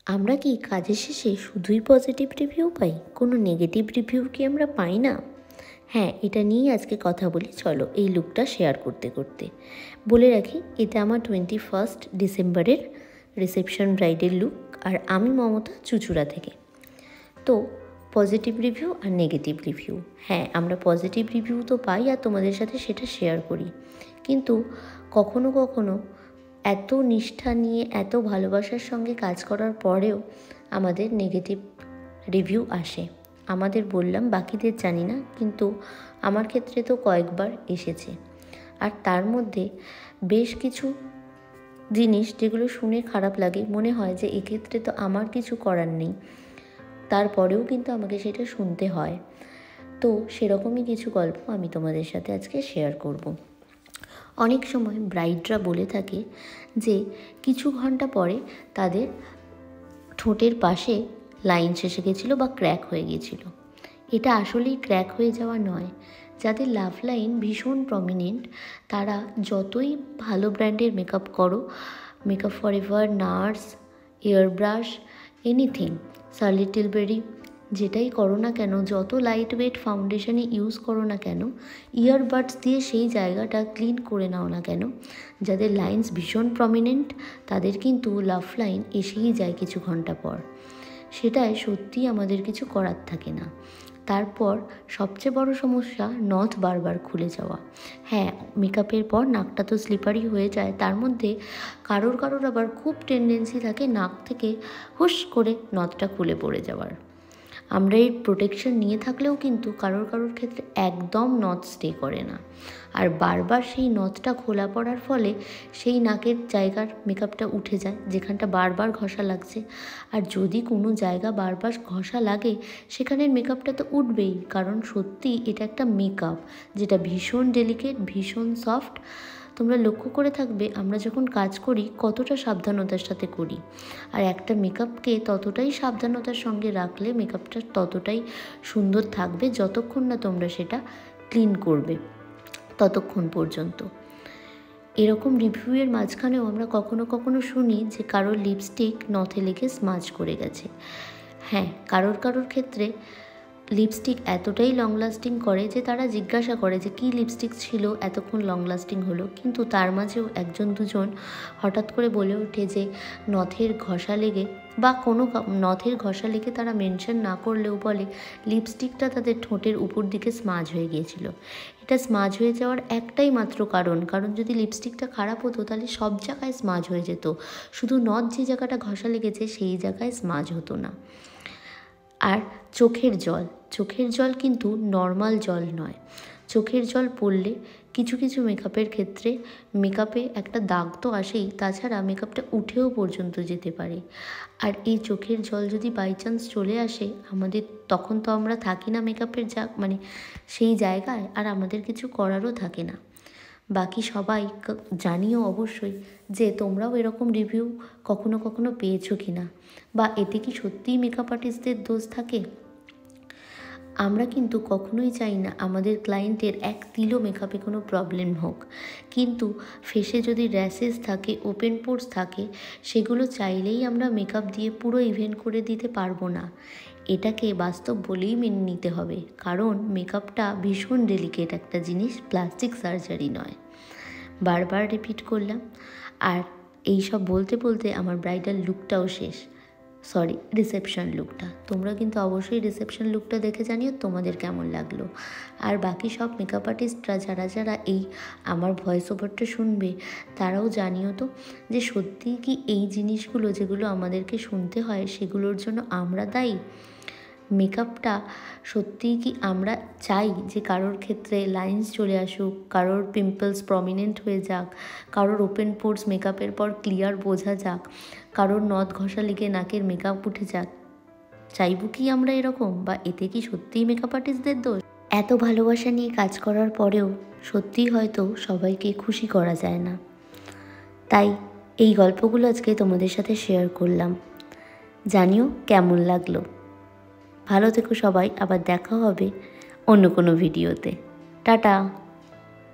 আমরা কি কাজের শেষে শুধুই পজিটিভ রিভিউ পাই? কোনো নেগেটিভ রিভিউ কি আমরা পাই না? হ্যাঁ, এটা নিয়েই আজকে কথা বলি। চলো এই লুকটা শেয়ার করতে করতে বলে রাখি, এটা আমার 21 ডিসেম্বরের রিসেপশন ব্রাইডের লুক। আর আমি মমতা, চুঁচুড়া থেকে। তো পজিটিভ রিভিউ আর নেগেটিভ রিভিউ, হ্যাঁ আমরা পজিটিভ রিভিউ তো পাই আর তোমাদের সাথে সেটা শেয়ার করি, কিন্তু কখনো কখনো এত নিষ্ঠা নিয়ে এত ভালোবাসার সঙ্গে কাজ করার পরেও আমাদের নেগেটিভ রিভিউ আসে। আমাদের বললাম, বাকিদের জানি না, কিন্তু আমার ক্ষেত্রে তো কয়েকবার এসেছে। আর তার মধ্যে বেশ কিছু জিনিস যেগুলো শুনে খারাপ লাগে, মনে হয় যে এক্ষেত্রে তো আমার কিছু করার নেই, তারপরেও কিন্তু আমাকে সেটা শুনতে হয়। তো সেরকমই কিছু গল্প আমি তোমাদের সাথে আজকে শেয়ার করব। অনেক সময় ব্রাইডরা বলে থাকে যে কিছু ঘন্টা পরে তাদের ঠোঁটের পাশে লাইন এসে গেছিলো বা ক্র্যাক হয়ে গিয়েছিল। এটা আসলেই ক্র্যাক হয়ে যাওয়া নয়। যাদের লাভ লাইন ভীষণ প্রমিনেন্ট, তারা যতই ভালো ব্র্যান্ডের মেকআপ করো, makeup forever, Nars, airbrush, anything, Charlotte Tilbury, যেটাই করো না কেন, যত লাইট ওয়েট ফাউন্ডেশনই ইউজ করো না কেন, ইয়ারবাডস দিয়ে সেই জায়গাটা ক্লিন করে নাও না কেন, যাদের লাইন্স ভীষণ প্রমিনেন্ট তাদের কিন্তু লাভ লাইন এসেই যায় কিছু ঘন্টা পর। সেটাই সত্যি আমাদের কিছু করার থাকে না। তারপর সবচেয়ে বড় সমস্যা নথ বারবার খুলে যাওয়া। হ্যাঁ, মেকআপের পর নাকটা তো স্লিপারি হয়ে যায়, তার মধ্যে কারোর আবার খুব টেন্ডেন্সি থাকে নাক থেকে হুশ করে নথটা খুলে পড়ে যাওয়ার। আমরা এই প্রোটেকশন নিয়ে থাকলেও কিন্তু কারোর ক্ষেত্রে একদম নথ স্টে করে না, আর বারবার সেই নথটা খোলা পড়ার ফলে সেই নাকের জায়গার মেকআপটা উঠে যায়, যেখানটা বারবার ঘষা লাগছে। আর যদি কোনো জায়গা বারবার ঘষা লাগে, সেখানের মেকআপটা তো উঠবেই, কারণ সত্যি এটা একটা মেকআপ যেটা ভীষণ ডেলিকেট, ভীষণ সফট। তোমরা লক্ষ্য করে থাকবে আমরা যখন কাজ করি কতটা সাবধানতার সাথে করি, আর একটা মেকআপকে ততটাই সাবধানতার সঙ্গে রাখলে মেকআপটা ততটাই সুন্দর থাকবে, যতক্ষণ না তোমরা সেটা ক্লিন করবে ততক্ষণ পর্যন্ত। এরকম রিভিউয়ের মাঝখানেও আমরা কখনো শুনি যে কারোর লিপস্টিক নথে লেগে স্মাজ করে গেছে। হ্যাঁ, কারোর ক্ষেত্রে লিপস্টিক এতটাই লং লাস্টিং করে যে তারা জিজ্ঞাসা করে যে কী লিপস্টিক ছিল এতক্ষণ লং লাস্টিং হলো, কিন্তু তার মাঝেও একজন দুজন হঠাৎ করে বলে ওঠে যে নথের ঘষা লেগে, বা কোনো নথের ঘষা লেগে তারা মেনশন না করলেও বলে লিপস্টিকটা তাদের ঠোঁটের উপর দিকে স্মাজ হয়ে গিয়েছিল। এটা স্মাজ হয়ে যাওয়ার একটাই মাত্র কারণ যদি লিপস্টিকটা খারাপ হতো তাহলে সব জায়গায় স্মাজ হয়ে যেত, শুধু নথ যে জায়গাটা ঘষা লেগেছে সেই জায়গায় স্মাজ হতো না। আর চোখের জল কিন্তু নর্মাল জল নয়। চোখের জল পড়লে কিছু মেকআপের ক্ষেত্রে মেকআপে একটা দাগ তো আসেই, তাছাড়া মেকআপটা উঠেও পর্যন্ত যেতে পারে। আর এই চোখের জল যদি বাই চান্স চলে আসে আমাদের, তখন তো আমরা থাকি না মেকআপের সেই জায়গায়, আর আমাদের কিছু করারও থাকে না। বাকি সবাই জানিও অবশ্যই যে তোমরাও এরকম রিভিউ কখনো পেয়েছো কি না, বা এতে কি সত্যিই মেকআপ আর্টিস্টদের দোষ থাকে? আমরা কিন্তু কখনোই চাই না আমাদের ক্লায়েন্টের এক তিলও মেকআপে কোনো প্রবলেম হোক, কিন্তু ফেসে যদি র্যাশেস থাকে, ওপেন পোর্স থাকে, সেগুলো চাইলেই আমরা মেকআপ দিয়ে পুরো ইভেন্ট করে দিতে পারবো না। এটাকে বাস্তব বলেই মেনে নিতে হবে, কারণ মেকআপটা ভীষণ ডেলিকেট একটা জিনিস, প্লাস্টিক সার্জারি নয়। বারবার রিপিট করলাম। আর এই সব বলতে আমার ব্রাইডাল লুকটাও শেষ, রিসেপশন লুকটা। তোমরা কিন্তু অবশ্যই রিসেপশন লুকটা দেখে জানিও তোমাদের কেমন লাগলো। আর বাকি সব মেকআপ আর্টিস্টরা যারা এই আমার ভয়েস ওভারটা শুনবে, তারাও জানিও তো যে সত্যিই কি এই জিনিসগুলো যেগুলো আমাদেরকে শুনতে হয় সেগুলোর জন্য আমরা দায়ী? মেকআপটা সত্যিই কি আমরা চাই যে কারোর ক্ষেত্রে লাইন্স চলে আসুক, কারোর পিম্পলস প্রমিনেন্ট হয়ে যাক, কারোর ওপেন পোর্স মেকআপের পর ক্লিয়ার বোঝা যাক, কারোর নথ ঘষা লেগে নাকের মেকআপ উঠে যাক? চাইবো কি আমরা এরকম? বা এতে কি সত্যিই মেকআপ আর্টিস্টদের দোষ? এত ভালোবাসা নিয়ে কাজ করার পরেও সত্যিই হয়তো সবাইকে খুশি করা যায় না। তাই এই গল্পগুলো আজকে তোমাদের সাথে শেয়ার করলাম। জানিও কেমন লাগলো। ভালো থেকো সবাই, আবার দেখা হবে অন্য কোনো ভিডিওতে। টাটা।